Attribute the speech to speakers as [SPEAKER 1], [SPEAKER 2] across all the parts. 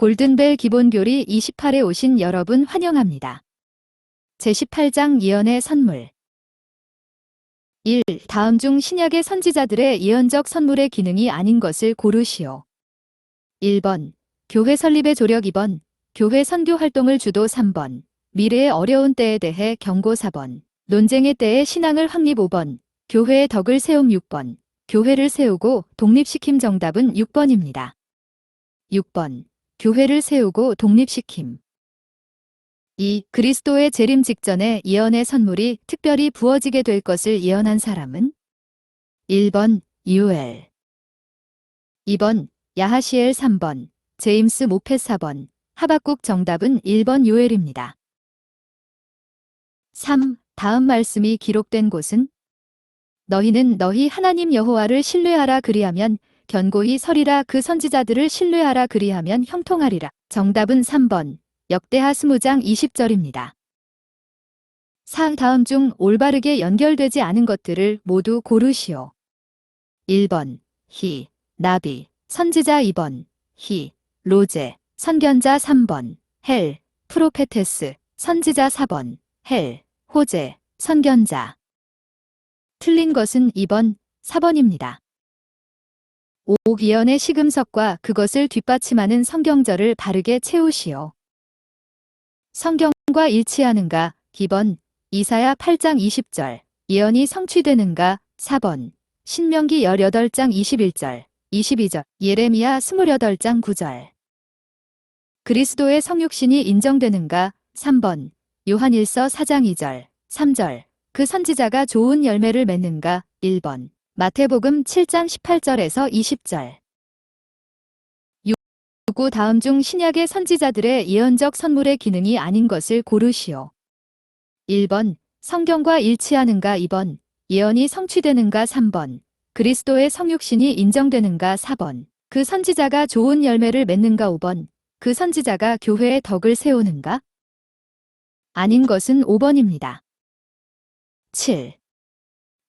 [SPEAKER 1] 골든벨 기본교리 28에 오신 여러분 환영합니다. 제18장 예언의 선물 1. 다음 중 신약의 선지자들의 예언적 선물의 기능이 아닌 것을 고르시오. 1번. 교회 설립의 조력 2번. 교회 선교 활동을 주도 3번. 미래의 어려운 때에 대해 경고 4번. 논쟁의 때에 신앙을 확립 5번. 교회의 덕을 세움 6번. 교회를 세우고 독립시킴. 정답은 6번입니다. 6번. 교회를 세우고 독립시킴. 2. 그리스도의 재림 직전에 예언의 선물이 특별히 부어지게 될 것을 예언한 사람은? 1번 요엘 2번 야하시엘 3번 제임스 모펫 4번 하박국. 정답은 1번 요엘입니다. 3. 다음 말씀이 기록된 곳은? 너희는 너희 하나님 여호와를 신뢰하라 그리하면 견고히 서리라. 그 선지자들을 신뢰하라 그리하면 형통하리라. 정답은 3번 역대하 20장 20절입니다. 4. 다음 중 올바르게 연결되지 않은 것들을 모두 고르시오. 1번 히 나비 선지자 2번 히 로제 선견자 3번 헬 프로페테스 선지자 4번 헬 호제 선견자. 틀린 것은 2번 4번입니다. 5. 예언의 시금석과 그것을 뒷받침하는 성경절을 바르게 채우시오. 성경과 일치하는가? 2번 이사야 8장 20절 예언이 성취되는가? 4번 신명기 18장 21절 22절 예레미야 28장 9절 그리스도의 성육신이 인정되는가? 3번 요한일서 4장 2절 3절 그 선지자가 좋은 열매를 맺는가? 1번 마태복음 7장 18절에서 20절 6. 다음 중 신약의 선지자들의 예언적 선물의 기능이 아닌 것을 고르시오. 1번 성경과 일치하는가? 2번 예언이 성취되는가? 3번 그리스도의 성육신이 인정되는가? 4번 그 선지자가 좋은 열매를 맺는가? 5번 그 선지자가 교회의 덕을 세우는가? 아닌 것은 5번입니다. 7.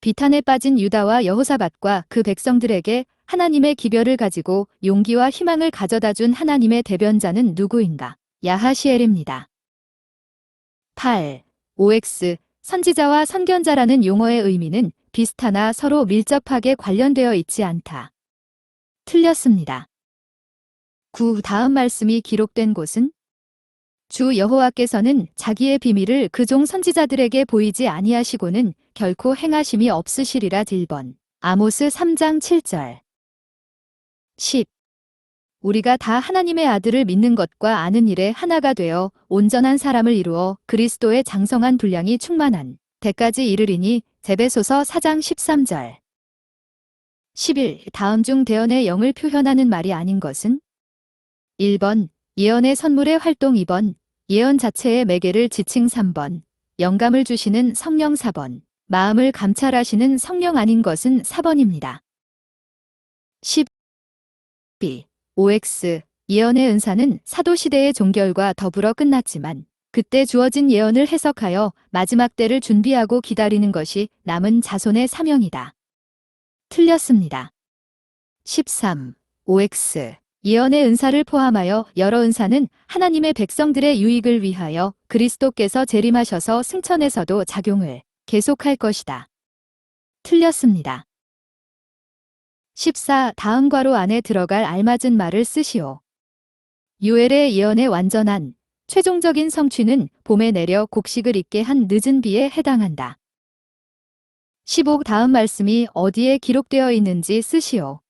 [SPEAKER 1] 비탄에 빠진 유다와 여호사밧과 그 백성들에게 하나님의 기별을 가지고 용기와 희망을 가져다준 하나님의 대변자는 누구인가? 야하시엘입니다. 8. OX 선지자와 선견자라는 용어의 의미는 비슷하나 서로 밀접하게 관련되어 있지 않다. 틀렸습니다. 9. 다음 말씀이 기록된 곳은? 주 여호와께서는 자기의 비밀을 그 종 선지자들에게 보이지 아니하시고는 결코 행하심이 없으시리라. 1번 아모스 3장 7절 10. 우리가 다 하나님의 아들을 믿는 것과 아는 일에 하나가 되어 온전한 사람을 이루어 그리스도의 장성한 분량이 충만한 때까지 이르리니. 에베소서 4장 13절 11. 다음 중 대언의 영을 표현하는 말이 아닌 것은? 1번 예언의 선물의 활동 2번 예언 자체의 매개를 지칭 3번 영감을 주시는 성령 4번 마음을 감찰하시는 성령. 아닌 것은 4번입니다. 12. OX 예언의 은사는 사도시대의 종결과 더불어 끝났지만 그때 주어진 예언을 해석하여 마지막 때를 준비하고 기다리는 것이 남은 자손의 사명이다. 틀렸습니다. 13. OX 예언의 은사를 포함하여 여러 은사는 하나님의 백성들의 유익을 위하여 그리스도께서 재림하셔서 승천에서도 작용을 계속할 것이다. 틀렸습니다. 14. 다음 괄호 안에 들어갈 알맞은 말을 쓰시오. 요엘의 예언의 완전한 최종적인 성취는 봄에 내려 곡식을 익게 한 늦은 비에 해당한다. 15. 다음 말씀이 어디에 기록되어 있는지 쓰시오.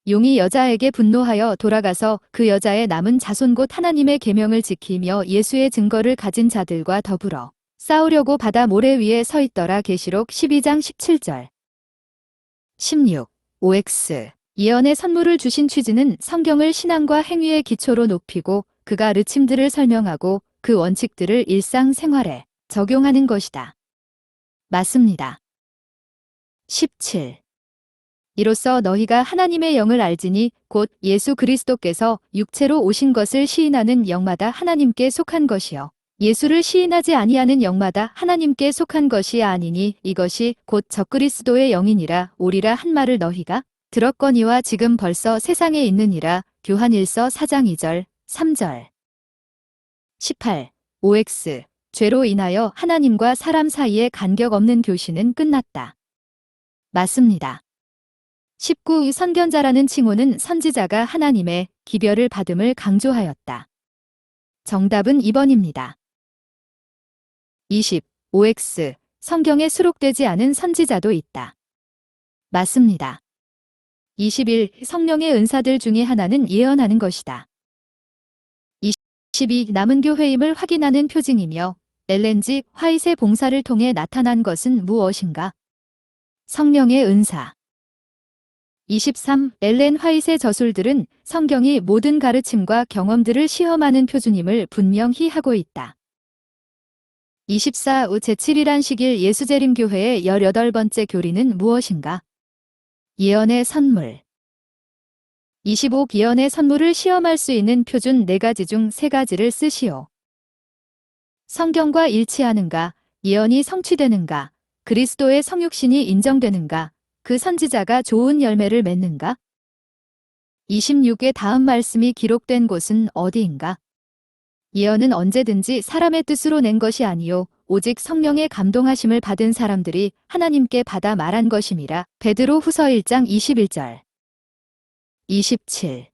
[SPEAKER 1] 용이 여자에게 분노하여 돌아가서 그 여자의 남은 자손 곧 하나님의 계명을 지키며 예수의 증거를 가진 자들과 더불어 싸우려고 바다 모래 위에 서 있더라. 계시록 12장 17절 16. OX 예언의 선물을 주신 취지는 성경을 신앙과 행위의 기초로 높이고 그가 르침들을 설명하고 그 원칙들을 일상생활에 적용하는 것이다. 맞습니다. 17. 이로써 너희가 하나님의 영을 알지니 곧 예수 그리스도께서 육체로 오신 것을 시인하는 영마다 하나님께 속한 것이요 예수를 시인하지 아니하는 영마다 하나님께 속한 것이 아니니 이것이 곧 적그리스도의 영이니라. 오리라 한 말을 너희가 들었거니와 지금 벌써 세상에 있느니라. 요한일서 4장 2절 3절. 18. OX. 죄로 인하여 하나님과 사람 사이에 간격 없는 교신은 끝났다. 맞습니다. 19. 선견자라는 칭호는 선지자가 하나님의 기별을 받음을 강조하였다. 정답은 2번입니다. 20. OX. 성경에 수록되지 않은 선지자도 있다. 맞습니다. 21. 성령의 은사들 중에 하나는 예언하는 것이다. 22. 남은 교회임을 확인하는 표징이며 엘렌 G. 화이트의 봉사를 통해 나타난 것은 무엇인가? 성령의 은사. 23. 엘렌 화이트의 저술들은 성경이 모든 가르침과 경험들을 시험하는 표준임을 분명히 하고 있다. 24. 제7일 안식일 예수재림교회의 18번째 교리는 무엇인가? 예언의 선물. 25. 예언의 선물을 시험할 수 있는 표준 4가지 중 3가지를 쓰시오. 성경과 일치하는가, 예언이 성취되는가, 그리스도의 성육신이 인정되는가, 그 선지자가 좋은 열매를 맺는가? 26의 다음 말씀이 기록된 곳은 어디인가? 예언은 언제든지 사람의 뜻으로 낸 것이 아니요 오직 성령의 감동하심을 받은 사람들이 하나님께 받아 말한 것임이라. 베드로 후서 1장 21절. 27.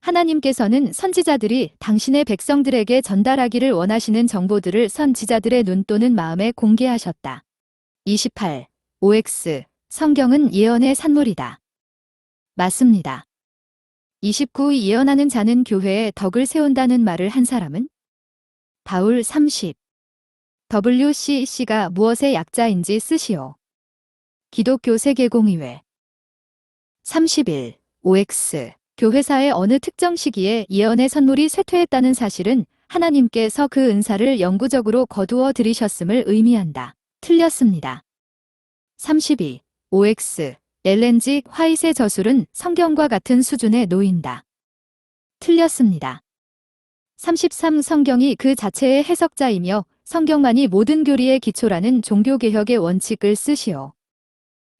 [SPEAKER 1] 하나님께서는 선지자들이 당신의 백성들에게 전달하기를 원하시는 정보들을 선지자들의 눈 또는 마음에 공개하셨다. 28. OX. 성경은 예언의 산물이다. 맞습니다. 29. 예언하는 자는 교회에 덕을 세운다는 말을 한 사람은? 바울. 30. WCC가 무엇의 약자인지 쓰시오. 기독교 세계공의회. 31. OX. 교회사의 어느 특정 시기에 예언의 선물이 쇠퇴했다는 사실은 하나님께서 그 은사를 영구적으로 거두어 들이셨음을 의미한다. 틀렸습니다. 32. OX. 엘렌 G. 화이트의 저술은 성경과 같은 수준에 놓인다. 틀렸습니다. 33. 성경이 그 자체의 해석자이며 성경만이 모든 교리의 기초라는 종교개혁의 원칙을 쓰시오.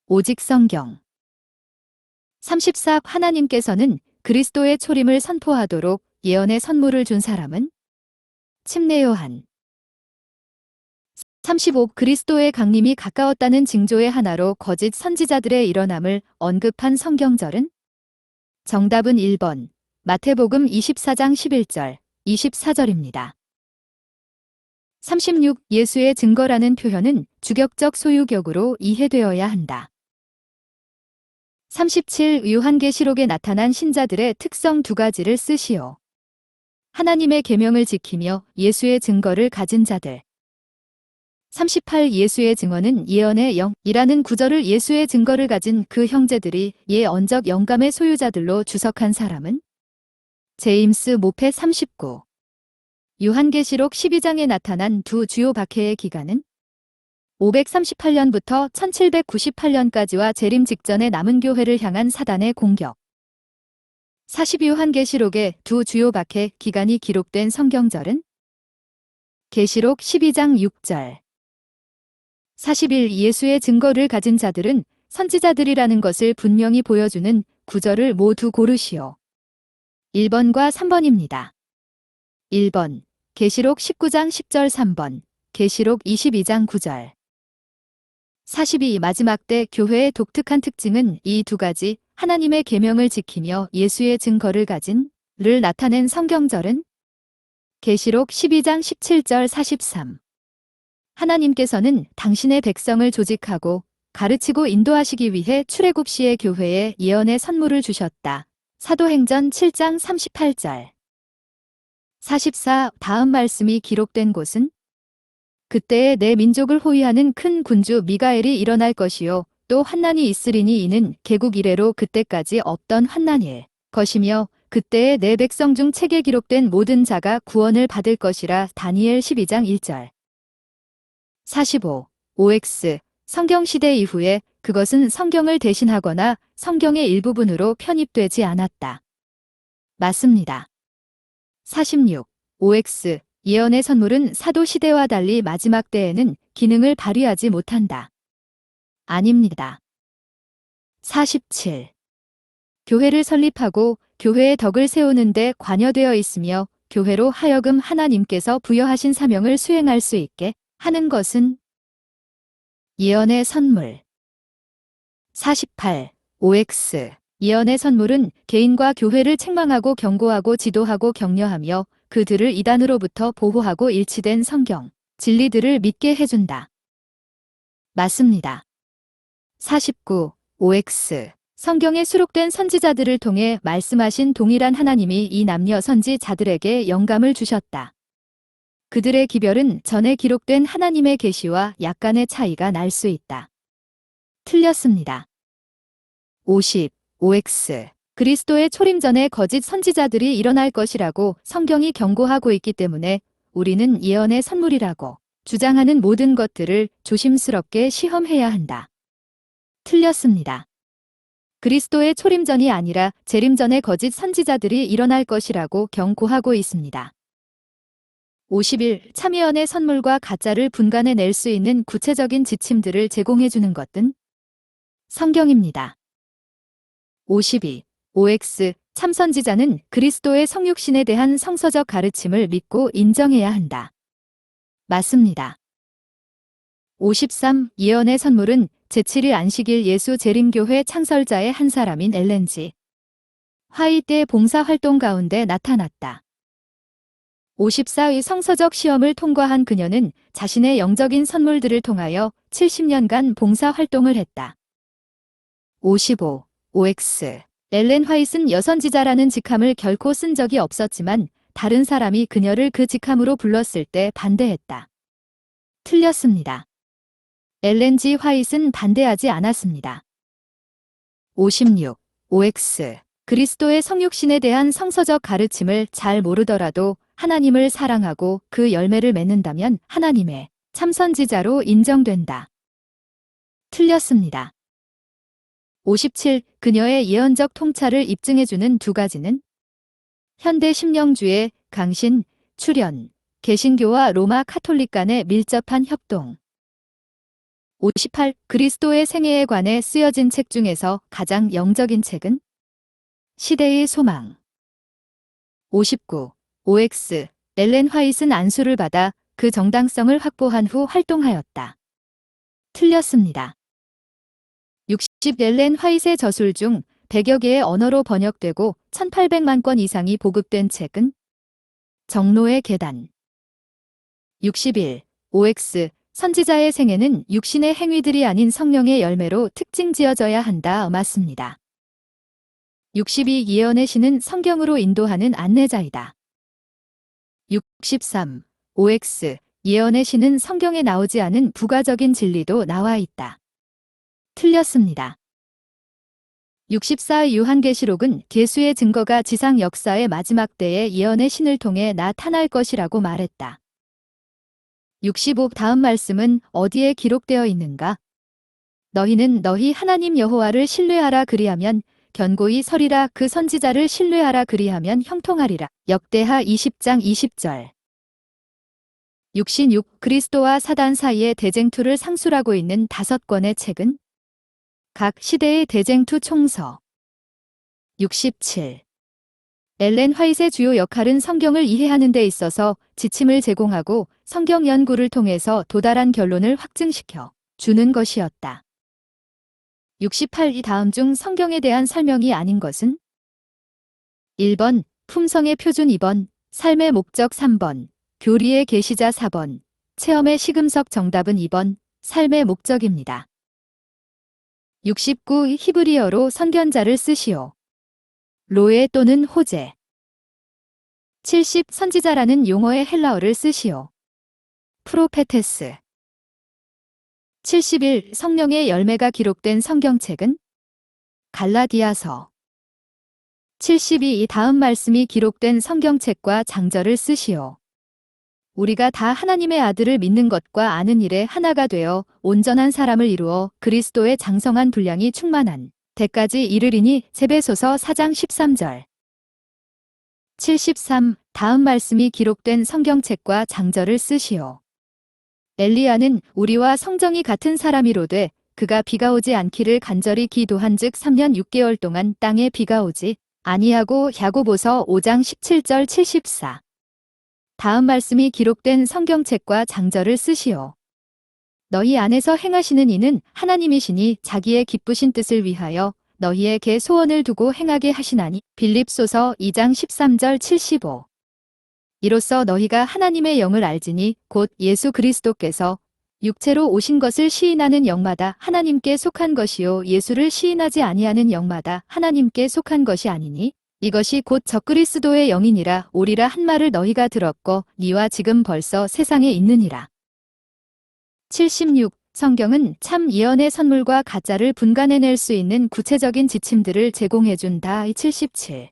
[SPEAKER 1] 오직 성경. 34. 하나님께서는 그리스도의 초림을 선포하도록 예언의 선물을 준 사람은? 침례 요한. 35. 그리스도의 강림이 가까웠다는 징조의 하나로 거짓 선지자들의 일어남을 언급한 성경절은? 정답은 1번. 마태복음 24장 11절, 24절입니다. 36. 예수의 증거라는 표현은 주격적 소유격으로 이해되어야 한다. 37. 요한계시록에 나타난 신자들의 특성 2가지를 쓰시오. 하나님의 계명을 지키며 예수의 증거를 가진 자들. 38. 예수의 증언은 예언의 영이라는 구절을 예수의 증거를 가진 그 형제들이 예언적 영감의 소유자들로 주석한 사람은? 제임스 모페. 39. 요한계시록 12장에 나타난 두 주요 박해의 기간은? 538년부터 1798년까지와 재림 직전에 남은 교회를 향한 사단의 공격. 40. 요한계시록의 두 주요 박해 기간이 기록된 성경절은? 계시록 12장 6절. 41. 예수의 증거를 가진 자들은 선지자들이라는 것을 분명히 보여주는 구절을 모두 고르시오. 1번과 3번입니다. 1번. 계시록 19장 10절 3번. 계시록 22장 9절. 42. 마지막 때 교회의 독특한 특징은 이 2가지 하나님의 계명을 지키며 예수의 증거를 가진 를 나타낸 성경절은? 계시록 12장 17절 43. 하나님께서는 당신의 백성을 조직하고 가르치고 인도하시기 위해 출애굽 시의 교회에 예언의 선물을 주셨다. 사도행전 7장 38절. 44. 다음 말씀이 기록된 곳은? 그때에 내 민족을 호위하는 큰 군주 미가엘이 일어날 것이요 또 환난이 있으리니 이는 개국 이래로 그때까지 없던 환난일 것이며 그때에 내 백성 중 책에 기록된 모든 자가 구원을 받을 것이라. 다니엘 12장 1절. 45. OX. 성경시대 이후에 그것은 성경을 대신하거나 성경의 일부분으로 편입되지 않았다. 맞습니다. 46. OX. 예언의 선물은 사도 시대와 달리 마지막 때에는 기능을 발휘하지 못한다. 아닙니다. 47. 교회를 설립하고 교회의 덕을 세우는 데 관여되어 있으며 교회로 하여금 하나님께서 부여하신 사명을 수행할 수 있게 하는 것은 예언의 선물. 48. OX. 예언의 선물은 개인과 교회를 책망하고 경고하고 지도하고 격려하며 그들을 이단으로부터 보호하고 일치된 성경, 진리들을 믿게 해준다. 맞습니다. 49. OX. 성경에 수록된 선지자들을 통해 말씀하신 동일한 하나님이 이 남녀 선지자들에게 영감을 주셨다. 그들의 기별은 전에 기록된 하나님의 계시와 약간의 차이가 날 수 있다. 틀렸습니다. 50. OX. 그리스도의 초림 전에 거짓 선지자들이 일어날 것이라고 성경이 경고하고 있기 때문에 우리는 예언의 선물이라고 주장하는 모든 것들을 조심스럽게 시험해야 한다. 틀렸습니다. 그리스도의 초림 전이 아니라 재림 전에 거짓 선지자들이 일어날 것이라고 경고하고 있습니다. 51. 참예언의 선물과 가짜를 분간해낼 수 있는 구체적인 지침들을 제공해주는 것은 성경입니다. 52. OX. 참선지자는 그리스도의 성육신에 대한 성서적 가르침을 믿고 인정해야 한다. 맞습니다. 53. 예언의 선물은 제7일 안식일 예수 재림교회 창설자의 한 사람인 엘렌 G. 화이트의 봉사활동 가운데 나타났다. 54의 성서적 시험을 통과한 그녀는 자신의 영적인 선물들을 통하여 70년간 봉사활동을 했다. 55. OX. 엘렌 화이트는 여선지자라는 직함을 결코 쓴 적이 없었지만 다른 사람이 그녀를 그 직함으로 불렀을 때 반대했다. 틀렸습니다. 엘렌 G. 화이트는 반대하지 않았습니다. 56. OX. 그리스도의 성육신에 대한 성서적 가르침을 잘 모르더라도 하나님을 사랑하고 그 열매를 맺는다면 하나님의 참선지자로 인정된다. 틀렸습니다. 57. 그녀의 예언적 통찰을 입증해주는 두 가지는 현대 심령주의 강신, 출현, 개신교와 로마 카톨릭 간의 밀접한 협동. 58. 그리스도의 생애에 관해 쓰여진 책 중에서 가장 영적인 책은 시대의 소망. 59. OX. 엘렌 화이트는 안수를 받아 그 정당성을 확보한 후 활동하였다. 틀렸습니다. 60. 엘렌 화이트의 저술 중 100여 개의 언어로 번역되고 1800만 권 이상이 보급된 책은 정로의 계단. 61. OX. 선지자의 생애는 육신의 행위들이 아닌 성령의 열매로 특징지어져야 한다. 맞습니다. 62. 예언의 신은 성경으로 인도하는 안내자이다. 63. OX. 예언의 신은 성경에 나오지 않은 부가적인 진리도 나와 있다. 틀렸습니다. 64. 요한계시록은 계수의 증거가 지상 역사의 마지막 때에 예언의 신을 통해 나타날 것이라고 말했다. 65. 다음 말씀은 어디에 기록되어 있는가? 너희는 너희 하나님 여호와를 신뢰하라 그리하면 견고히 서리라 그 선지자를 신뢰하라 그리하면 형통하리라. 역대하 20장 20절. 66. 그리스도와 사단 사이의 대쟁투를 상술하고 있는 5권의 책은 각 시대의 대쟁투 총서. 67. 엘렌 화이트의 주요 역할은 성경을 이해하는 데 있어서 지침을 제공하고 성경 연구를 통해서 도달한 결론을 확증시켜 주는 것이었다. 68. 이 다음 중 성경에 대한 설명이 아닌 것은 1번 품성의 표준 2번 삶의 목적 3번 교리의 계시자 4번 체험의 시금석. 정답은 2번 삶의 목적입니다. 69. 히브리어로 선견자를 쓰시오. 로에 또는 호재. 70. 선지자라는 용어의 헬라어를 쓰시오. 프로페테스. 71. 성령의 열매가 기록된 성경책은 갈라디아서. 72. 이 다음 말씀이 기록된 성경책과 장절을 쓰시오. 우리가 다 하나님의 아들을 믿는 것과 아는 일에 하나가 되어 온전한 사람을 이루어 그리스도의 장성한 분량이 충만한 때까지 이르리니. 에베소서 4장 13절. 73. 다음 말씀이 기록된 성경책과 장절을 쓰시오. 엘리야는 우리와 성정이 같은 사람이로되 그가 비가 오지 않기를 간절히 기도한즉 3년 6개월 동안 땅에 비가 오지 아니하고 야고보서 5장 17절 74. 다음 말씀이 기록된 성경책과 장절을 쓰시오. 너희 안에서 행하시는 이는 하나님이시니 자기의 기쁘신 뜻을 위하여 너희에게 소원을 두고 행하게 하시나니. 빌립소서 2장 13절 75. 이로써 너희가 하나님의 영을 알지니 곧 예수 그리스도께서 육체로 오신 것을 시인하는 영마다 하나님께 속한 것이요 예수를 시인하지 아니하는 영마다 하나님께 속한 것이 아니니 이것이 곧 적그리스도의 영이니라. 오리라 한 말을 너희가 들었고 니와 지금 벌써 세상에 있느니라. 76. 성경은 참 예언의 선물과 가짜를 분간해낼 수 있는 구체적인 지침들을 제공해준다. 77.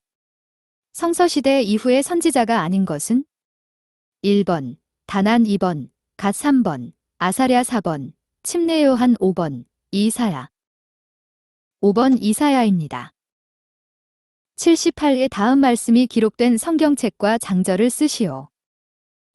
[SPEAKER 1] 성서시대 이후의 선지자가 아닌 것은? 1번, 다난 2번, 갓 3번, 아사랴 4번, 침례 요한 5번, 이사야. 5번 이사야입니다. 78의 다음 말씀이 기록된 성경책과 장절을 쓰시오.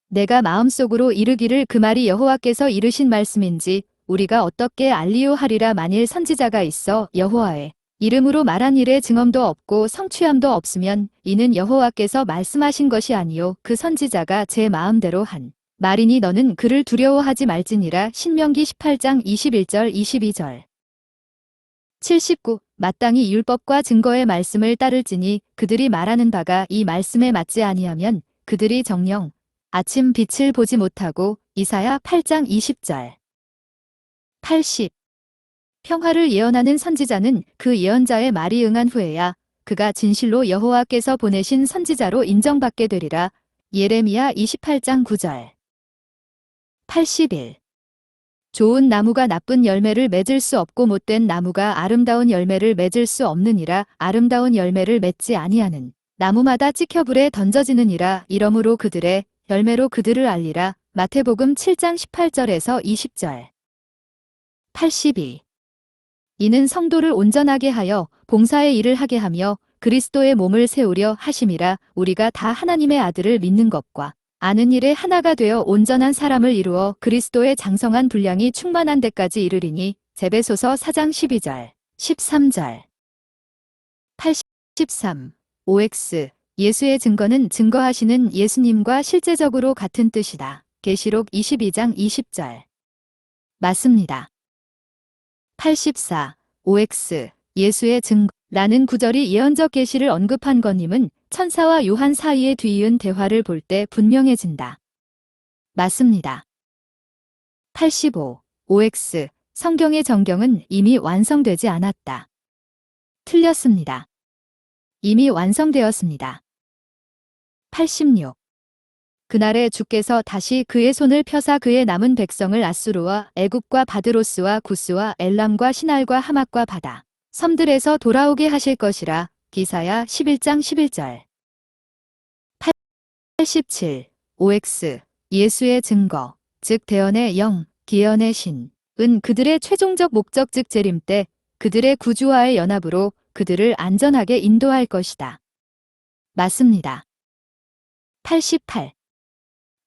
[SPEAKER 1] 내가 마음속으로 이르기를 그 말이 여호와께서 이르신 말씀인지 우리가 어떻게 알리오 하리라. 만일 선지자가 있어 여호와의 이름으로 말한 일에 증언도 없고 성취함도 없으면 이는 여호와께서 말씀하신 것이 아니요 그 선지자가 제 마음대로 한 말이니 너는 그를 두려워하지 말지니라. 신명기 18장 21절 22절. 79. 마땅히 율법과 증거의 말씀을 따를지니 그들이 말하는 바가 이 말씀에 맞지 아니하면 그들이 정녕 아침 빛을 보지 못하고. 이사야 8장 20절. 80. 평화를 예언하는 선지자는 그 예언자의 말이 응한 후에야 그가 진실로 여호와께서 보내신 선지자로 인정받게 되리라. 예레미야 28장 9절. 81. 좋은 나무가 나쁜 열매를 맺을 수 없고 못된 나무가 아름다운 열매를 맺을 수 없느니라. 아름다운 열매를 맺지 아니하는 나무마다 찍혀 불에 던져지느니라. 이러므로 그들의 열매로 그들을 알리라. 마태복음 7장 18절에서 20절. 82. 이는 성도를 온전하게 하여 봉사의 일을 하게 하며 그리스도의 몸을 세우려 하심이라. 우리가 다 하나님의 아들을 믿는 것과 아는 일에 하나가 되어 온전한 사람을 이루어 그리스도의 장성한 분량이 충만한 데까지 이르리니. 에베소서 4장 12절, 13절. 83. OX. 예수의 증거는 증거하시는 예수님과 실제적으로 같은 뜻이다. 계시록 22장 20절. 맞습니다. 84. OX. 예수의 증거라는 구절이 예언적 계시를 언급한 것임은 천사와 요한 사이에 뒤이은 대화를 볼 때 분명해진다. 맞습니다. 85. OX. 성경의 정경은 이미 완성되지 않았다. 틀렸습니다. 이미 완성되었습니다. 86. 그날에 주께서 다시 그의 손을 펴사 그의 남은 백성을 아수르와 애굽과 바드로스와 구스와 엘람과 시날과 하맛과 바다 섬들에서 돌아오게 하실 것이라. 기사야 11장 11절. 87. OX. 예수의 증거, 즉 대언의 영, 기언의 신, 은 그들의 최종적 목적 즉 재림 때 그들의 구주와의 연합으로 그들을 안전하게 인도할 것이다. 맞습니다. 88.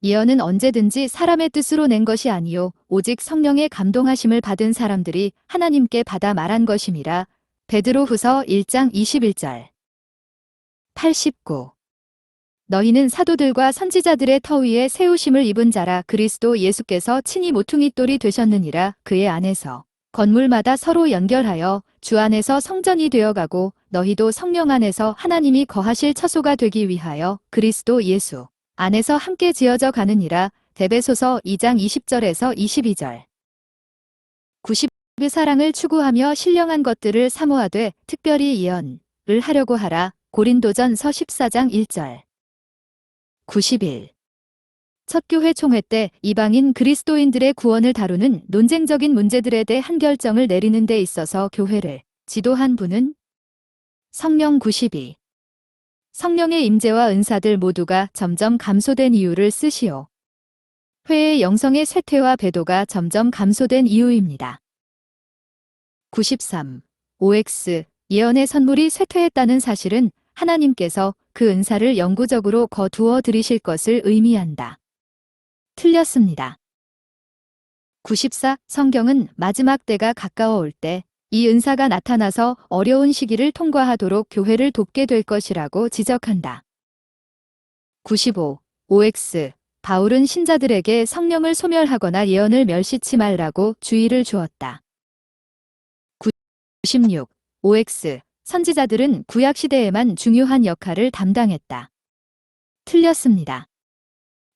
[SPEAKER 1] 예언은 언제든지 사람의 뜻으로 낸 것이 아니요 오직 성령의 감동하심을 받은 사람들이 하나님께 받아 말한 것임이라. 베드로후서 1장 21절. 89. 너희는 사도들과 선지자들의 터 위에 세우심을 입은 자라. 그리스도 예수께서 친히 모퉁이 돌이 되셨느니라. 그의 안에서 건물마다 서로 연결하여 주 안에서 성전이 되어가고 너희도 성령 안에서 하나님이 거하실 처소가 되기 위하여 그리스도 예수 안에서 함께 지어져 가느니라. 에베소서 2장 20절에서 22절. 90. 그 사랑을 추구하며 신령한 것들을 사모하되 특별히 예언을 하려고 하라. 고린도전서 14장 1절. 91. 첫 교회 총회 때 이방인 그리스도인들의 구원을 다루는 논쟁적인 문제들에 대한 결정을 내리는 데 있어서 교회를 지도한 분은 성령. 92. 성령의 임재와 은사들 모두가 점점 감소된 이유를 쓰시오. 회의 영성의 쇠퇴와 배도가 점점 감소된 이유입니다. 93. OX. 예언의 선물이 쇠퇴했다는 사실은 하나님께서 그 은사를 영구적으로 거두어 들이실 것을 의미한다. 틀렸습니다. 94. 성경은 마지막 때가 가까워 올 때 이 은사가 나타나서 어려운 시기를 통과하도록 교회를 돕게 될 것이라고 지적한다. 95. OX. 바울은 신자들에게 성령을 소멸하거나 예언을 멸시치 말라고 주의를 주었다. 96. OX. 선지자들은 구약 시대에만 중요한 역할을 담당했다. 틀렸습니다.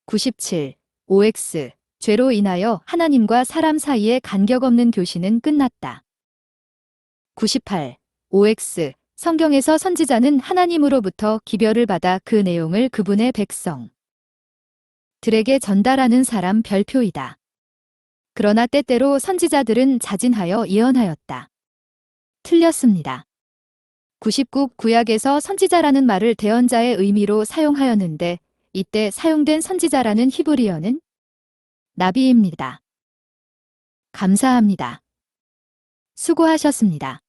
[SPEAKER 1] 97. OX. 죄로 인하여 하나님과 사람 사이에 간격 없는 교신은 끝났다. 98. OX. 성경에서 선지자는 하나님으로부터 기별을 받아 그 내용을 그분의 백성들에게 전달하는 사람 별표이다. 그러나 때때로 선지자들은 자진하여 예언하였다. 틀렸습니다. 99. 구약에서 선지자라는 말을 대언자의 의미로 사용하였는데 이때 사용된 선지자라는 히브리어는 나비입니다. 감사합니다. 수고하셨습니다.